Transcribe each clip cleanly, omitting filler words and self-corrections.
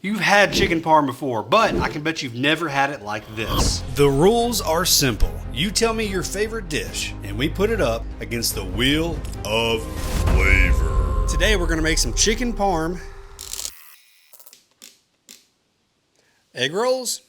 You've had chicken parm before, but I can bet you've never had it like this. The rules are simple. You tell me your favorite dish, and we put it up against the wheel of flavor. Today we're gonna make some chicken parm egg rolls.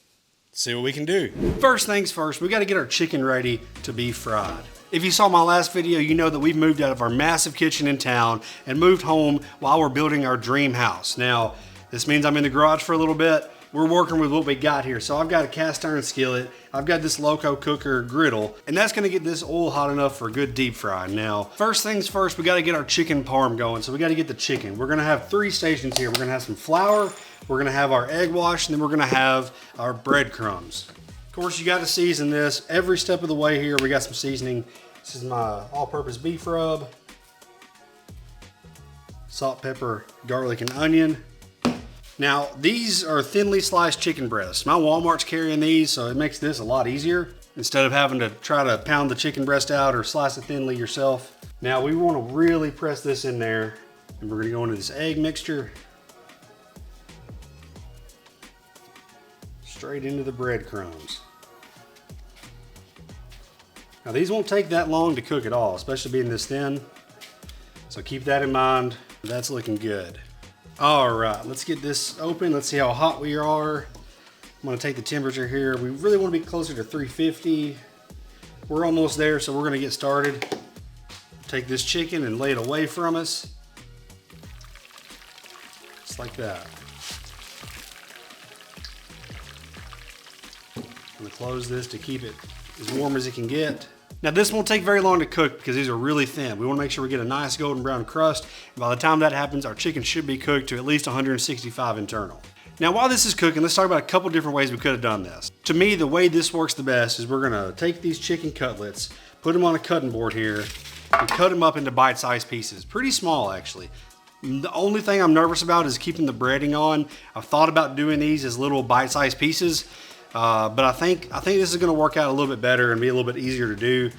See what we can do. First things first, we gotta get our chicken ready to be fried. If you saw my last video, you know that we've moved out of our massive kitchen in town and moved home while we're building our dream house. Now, this means I'm in the garage for a little bit. We're working with what we got here. So I've got a cast iron skillet. I've got this Loco cooker griddle, and that's gonna get this oil hot enough for a good deep fry. Now, first things first, we gotta get our chicken parm going. So we gotta get the chicken. We're gonna have 3 stations here. We're gonna have some flour, we're gonna have our egg wash, and then we're gonna have our breadcrumbs. Of course, you gotta season this every step of the way here. We got some seasoning. This is my all-purpose beef rub, salt, pepper, garlic, and onion. Now, these are thinly sliced chicken breasts. My Walmart's carrying these, so it makes this a lot easier instead of having to try to pound the chicken breast out or slice it thinly yourself. Now, we want to really press this in there, and we're going to go into this egg mixture. Straight into the breadcrumbs. Now, these won't take that long to cook at all, especially being this thin. So keep that in mind. That's looking good. All right, let's get this open. Let's see how hot we are. I'm gonna take the temperature here. We really wanna be closer to 350. We're almost there, so we're gonna get started. Take this chicken and lay it away from us. Just like that. I'm gonna close this to keep it as warm as it can get. Now this won't take very long to cook because these are really thin. We want to make sure we get a nice golden brown crust. And by the time that happens, our chicken should be cooked to at least 165 internal. Now while this is cooking, let's talk about a couple different ways we could have done this. To me, the way this works the best is we're gonna take these chicken cutlets, put them on a cutting board here, and cut them up into bite-sized pieces. Pretty small, actually. The only thing I'm nervous about is keeping the breading on. I've thought about doing these as little bite-sized pieces. But I think this is gonna work out a little bit better and be a little bit easier to do.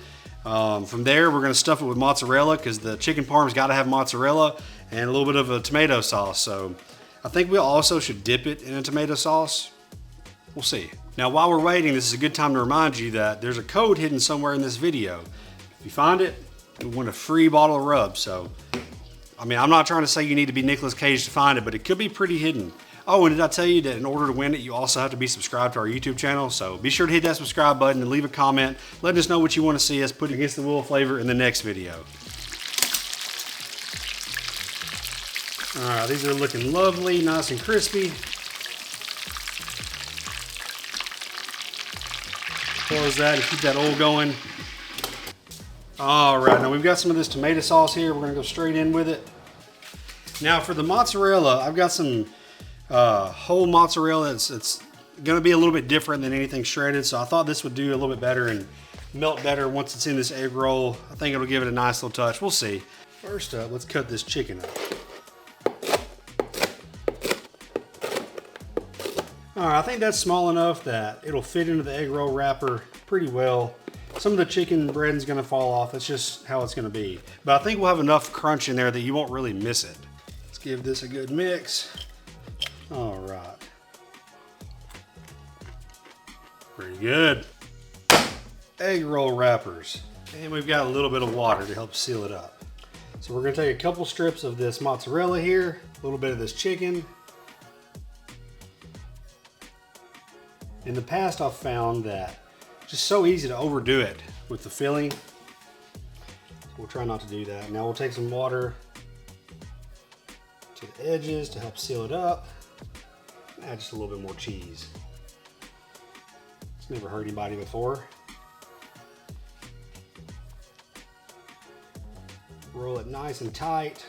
From there, we're gonna stuff it with mozzarella because the chicken parm's gotta have mozzarella and a little bit of a tomato sauce. So I think we also should dip it in a tomato sauce. We'll see. Now, while we're waiting, this is a good time to remind you that there's a code hidden somewhere in this video. If you find it, you win a free bottle of rub. So, I mean, I'm not trying to say you need to be Nicolas Cage to find it, but it could be pretty hidden. Oh, and did I tell you that in order to win it, you also have to be subscribed to our YouTube channel? So be sure to hit that subscribe button and leave a comment. Letting us know what you want to see us put against the wheel of flavor in the next video. All right, these are looking lovely, nice and crispy. Close that and keep that oil going. All right, now we've got some of this tomato sauce here. We're gonna go straight in with it. Now for the mozzarella, I've got some whole mozzarella. It's gonna be a little bit different than anything shredded, so I thought this would do a little bit better and melt better once it's in this egg roll. I think it'll give it a nice little touch. We'll see. First up, let's cut this chicken up. All right, I think that's small enough that it'll fit into the egg roll wrapper pretty well. Some of the chicken bread is gonna fall off. That's just how it's gonna be. But I think we'll have enough crunch in there that you won't really miss it. Let's give this a good mix. All right. Pretty good. Egg roll wrappers. And we've got a little bit of water to help seal it up. So we're gonna take a couple strips of this mozzarella here, a little bit of this chicken. In the past, I've found that it's just so easy to overdo it with the filling. We'll try not to do that. Now we'll take some water to the edges to help seal it up. Add just a little bit more cheese. It's never hurt anybody before. Roll it nice and tight.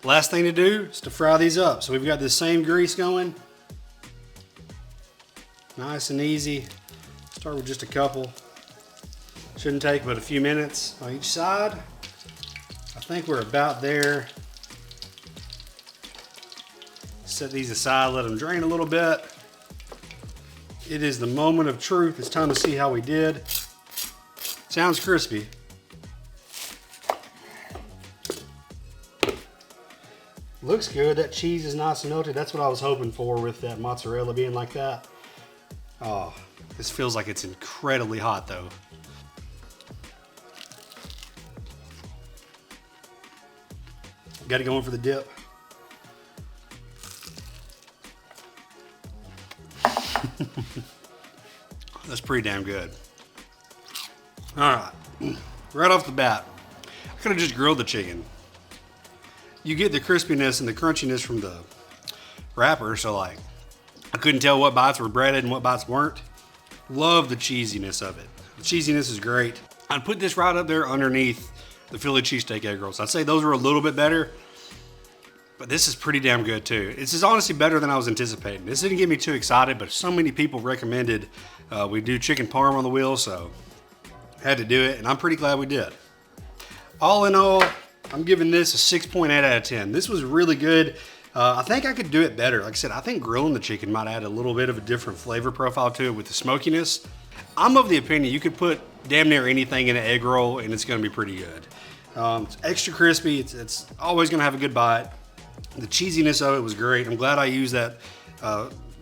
Last thing to do is to fry these up. So we've got this same grease going. Nice and easy. Start with just a couple. Shouldn't take but a few minutes on each side. I think we're about there. Set these aside, let them drain a little bit. It is the moment of truth. It's time to see how we did. Sounds crispy. Looks good. That cheese is nice and melted. That's what I was hoping for with that mozzarella being like that. Oh, this feels like it's incredibly hot though. Got to go in for the dip. That's pretty damn good. All right, right off the bat, I could have just grilled the chicken. You get the crispiness and the crunchiness from the wrapper, so like, I couldn't tell what bites were breaded and what bites weren't. Love the cheesiness of it. The cheesiness is great. I'd put this right up there underneath the Philly cheesesteak egg rolls. I'd say those are a little bit better, but this is pretty damn good too. This is honestly better than I was anticipating. This didn't get me too excited, but so many people recommended we do chicken parm on the wheel, so had to do it, and I'm pretty glad we did. All in all, I'm giving this a 6.8 out of 10. This was really good. I think I could do it better. Like I said, I think grilling the chicken might add a little bit of a different flavor profile to it with the smokiness. I'm of the opinion you could put damn near anything in an egg roll and it's gonna be pretty good. It's extra crispy, it's always gonna have a good bite. The cheesiness of it was great. I'm glad I used that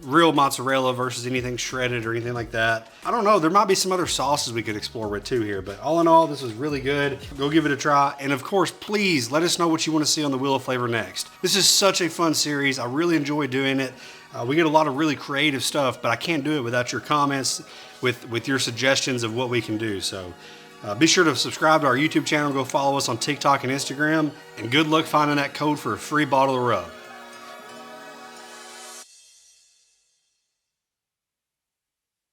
real mozzarella versus anything shredded or anything like that. I don't know, there might be some other sauces we could explore with too here, but all in all, this was really good. Go give it a try. And of course, please let us know what you want to see on the Wheel of Flavor next. This is such a fun series. I really enjoy doing it. We get a lot of really creative stuff, but I can't do it without your comments, with your suggestions of what we can do. So be sure to subscribe to our YouTube channel, go follow us on TikTok and Instagram, and good luck finding that code for a free bottle of rub.